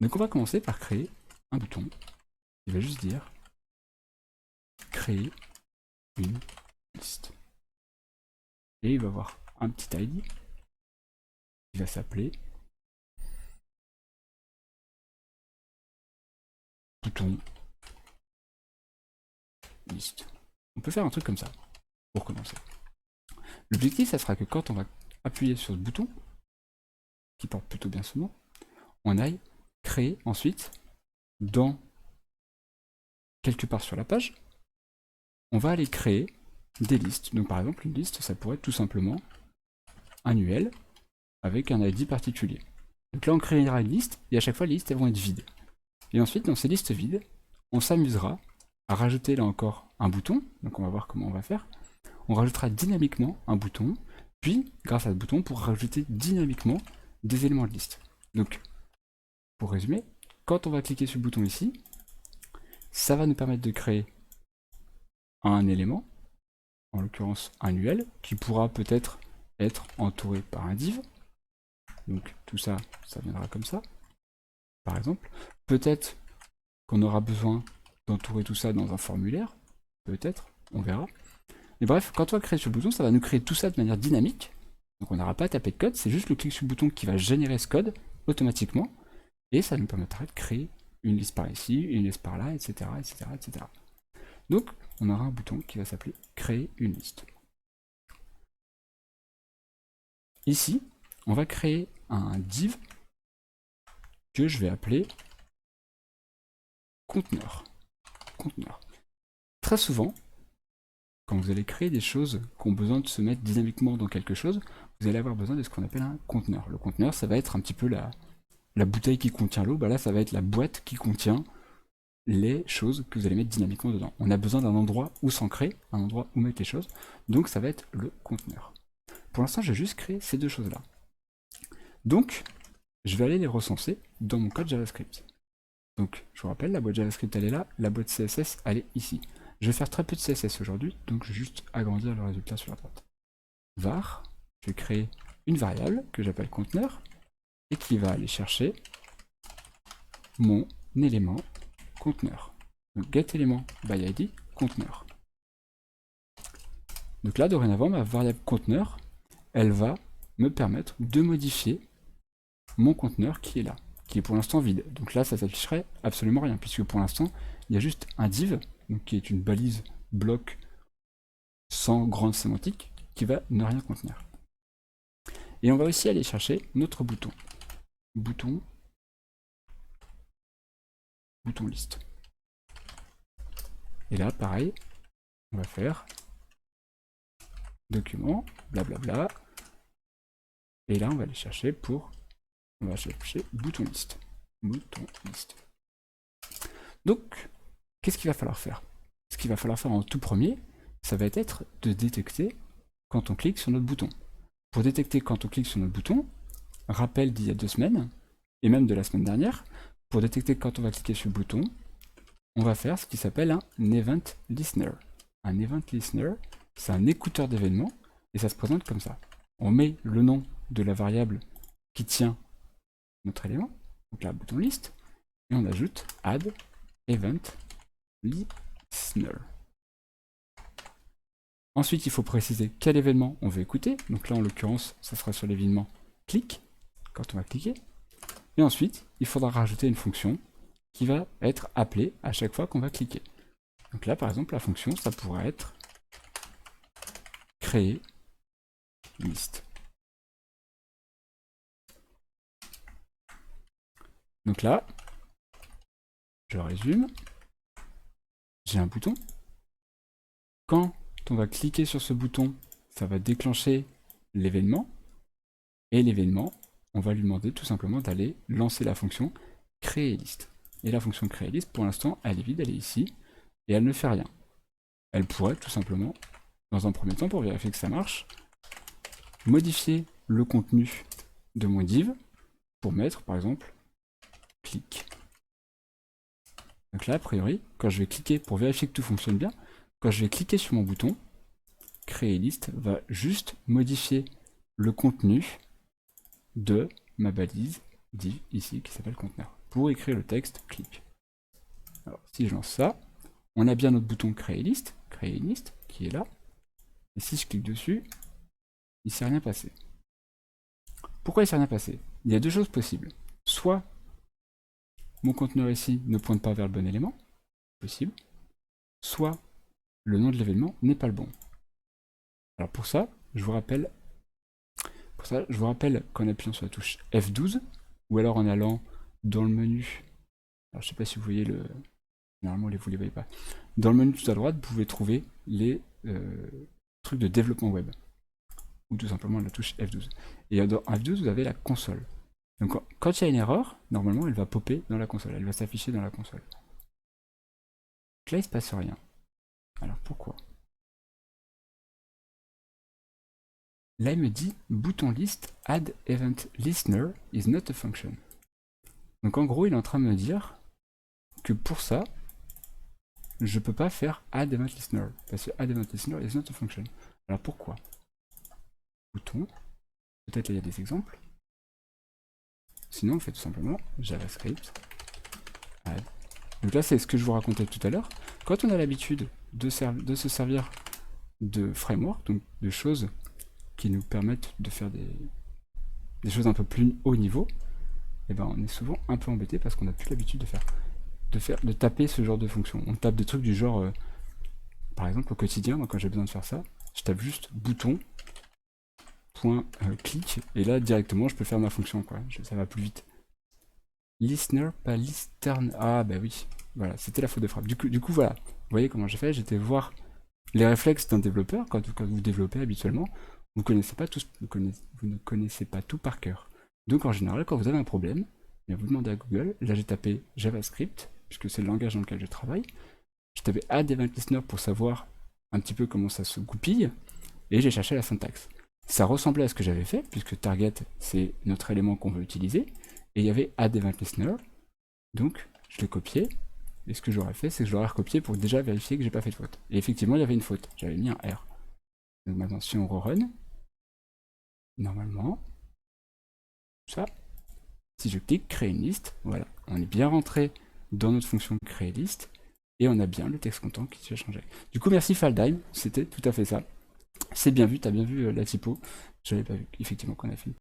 Donc on va commencer par créer un bouton. Il va juste dire créer une liste. Et il va avoir un petit ID qui va s'appeler bouton liste. On peut faire un truc comme ça pour commencer. L'objectif, ça sera que quand on va appuyer sur ce bouton, qui porte plutôt bien son nom, on aille créer ensuite, dans quelque part sur la page, on va aller créer des listes. Donc par exemple, une liste, ça pourrait être tout simplement un UL avec un ID particulier. Donc là, on créera une liste, et à chaque fois, les listes elles vont être vides. Et ensuite, dans ces listes vides, on s'amusera à rajouter là encore un bouton. Donc on va voir comment on va faire. On rajoutera dynamiquement un bouton, puis grâce à ce bouton, on pourra rajouter dynamiquement des éléments de liste. Donc, pour résumer, quand on va cliquer sur le bouton ici, ça va nous permettre de créer un élément, en l'occurrence un UL, qui pourra peut-être être entouré par un div. Donc tout ça, ça viendra comme ça, par exemple. Peut-être qu'on aura besoin d'entourer tout ça dans un formulaire, peut-être, on verra. Mais bref, quand on va créer ce bouton, ça va nous créer tout ça de manière dynamique. Donc on n'aura pas à taper de code, c'est juste le clic sur le bouton qui va générer ce code automatiquement. Et ça nous permettra de créer une liste par ici, une liste par là, etc. etc., etc. Donc on aura un bouton qui va s'appeler créer une liste. Ici, on va créer un div que je vais appeler conteneur. Très souvent, quand vous allez créer des choses qui ont besoin de se mettre dynamiquement dans quelque chose, vous allez avoir besoin de ce qu'on appelle un conteneur. Le conteneur, ça va être un petit peu la bouteille qui contient l'eau, bah là ça va être la boîte qui contient les choses que vous allez mettre dynamiquement dedans. On a besoin d'un endroit où s'ancrer, un endroit où mettre les choses, donc ça va être le conteneur. Pour l'instant, j'ai juste créé ces deux choses-là. Donc, je vais aller les recenser dans mon code JavaScript. Donc, je vous rappelle, la boîte JavaScript, elle est là, la boîte CSS, elle est ici. Je vais faire très peu de CSS aujourd'hui, donc je vais juste agrandir le résultat sur la droite. Var, je vais créer une variable que j'appelle conteneur, et qui va aller chercher mon élément conteneur. Donc getElément by ID conteneur. Donc là, dorénavant, ma variable conteneur, elle va me permettre de modifier mon conteneur qui est là, qui est pour l'instant vide. Donc là, ça s'afficherait absolument rien, puisque pour l'instant, il y a juste un div, donc qui est une balise bloc sans grande sémantique, qui va ne rien contenir. Et on va aussi aller chercher notre bouton. Bouton liste. Et là, pareil, on va faire document, blablabla. Et là, on va aller chercher on va chercher bouton liste. Bouton liste. Donc, qu'est-ce qu'il va falloir faire? Ce qu'il va falloir faire en tout premier, ça va être de détecter quand on clique sur notre bouton. Pour détecter quand on clique sur notre bouton, rappel d'il y a 2 semaines, et même de la semaine dernière, pour détecter quand on va cliquer sur le bouton, on va faire ce qui s'appelle un event listener. Un event listener, c'est un écouteur d'événements, et ça se présente comme ça. On met le nom de la variable qui tient notre élément, donc là, bouton liste, et on ajoute add event listener. Ensuite, il faut préciser quel événement on veut écouter. Donc là, en l'occurrence, ça sera sur l'événement click, quand on va cliquer. Et ensuite, il faudra rajouter une fonction qui va être appelée à chaque fois qu'on va cliquer. Donc là, par exemple, la fonction, ça pourrait être créer liste. Donc là, je résume. J'ai un bouton. Quand on va cliquer sur ce bouton, ça va déclencher l'événement. Et l'événement, on va lui demander tout simplement d'aller lancer la fonction créer liste. Et la fonction créer liste, pour l'instant, elle est vide, elle est ici, et elle ne fait rien. Elle pourrait tout simplement, dans un premier temps, pour vérifier que ça marche, modifier le contenu de mon div pour mettre, par exemple, clic. Donc là, a priori, quand je vais cliquer pour vérifier que tout fonctionne bien, quand je vais cliquer sur mon bouton, créer liste va juste modifier le contenu de ma balise div ici qui s'appelle conteneur. pour écrire le texte click. Alors, si je lance ça, on a bien notre bouton créer liste qui est là. Et si je clique dessus, il ne s'est rien passé. Pourquoi il ne s'est rien passé? Il y a deux choses possibles. Soit mon conteneur ici ne pointe pas vers le bon élément, possible. Soit le nom de l'événement n'est pas le bon. Alors pour ça, je vous rappelle qu'en appuyant sur la touche F12, ou alors en allant dans le menu, alors je sais pas si vous voyez le... Normalement vous les voyez pas. Dans le menu tout à droite, vous pouvez trouver les trucs de développement web. Ou tout simplement la touche F12. Et dans F12, vous avez la console. Donc quand il y a une erreur, normalement elle va popper dans la console, elle va s'afficher dans la console. Donc là il se passe rien. Alors pourquoi? Là il me dit bouton list add event listener is not a function. Donc en gros il est en train de me dire que pour ça, je peux pas faire add event listener, parce que add event listener is not a function. Alors pourquoi? Bouton, peut-être il y a des exemples. Sinon on fait tout simplement javascript add. Donc là c'est ce que je vous racontais tout à l'heure. Quand on a l'habitude de se servir de framework, donc de choses qui nous permettent de faire des choses un peu plus haut niveau, et ben on est souvent un peu embêté parce qu'on n'a plus l'habitude de taper ce genre de fonction. On tape des trucs du genre, par exemple au quotidien, moi quand j'ai besoin de faire ça, je tape juste bouton, point, clic, et là directement je peux faire ma fonction, quoi. Ça va plus vite. Listener, pas listern. Ah bah oui, voilà, c'était la faute de frappe. Du coup voilà, vous voyez comment j'ai fait, j'étais voir les réflexes d'un développeur quand vous développez habituellement. Vous ne connaissez pas tout par cœur. Donc en général, quand vous avez un problème, vous demandez à Google. Là j'ai tapé JavaScript, puisque c'est le langage dans lequel je travaille. J'ai tapé add event listener pour savoir un petit peu comment ça se goupille, et j'ai cherché la syntaxe. Ça ressemblait à ce que j'avais fait, puisque target c'est notre élément qu'on veut utiliser, et il y avait add event listener, donc je l'ai copié, et ce que j'aurais fait, c'est que je l'aurais recopié pour déjà vérifier que j'ai pas fait de faute. Et effectivement, il y avait une faute, j'avais mis un R. Donc maintenant, si on rerun, normalement, ça, si je clique créer une liste, voilà, on est bien rentré dans notre fonction créer liste, et on a bien le texte content qui s'est changé. Du coup, merci Faldheim, c'était tout à fait ça. C'est bien vu, t'as bien vu la typo, j'avais pas vu effectivement qu'on a fait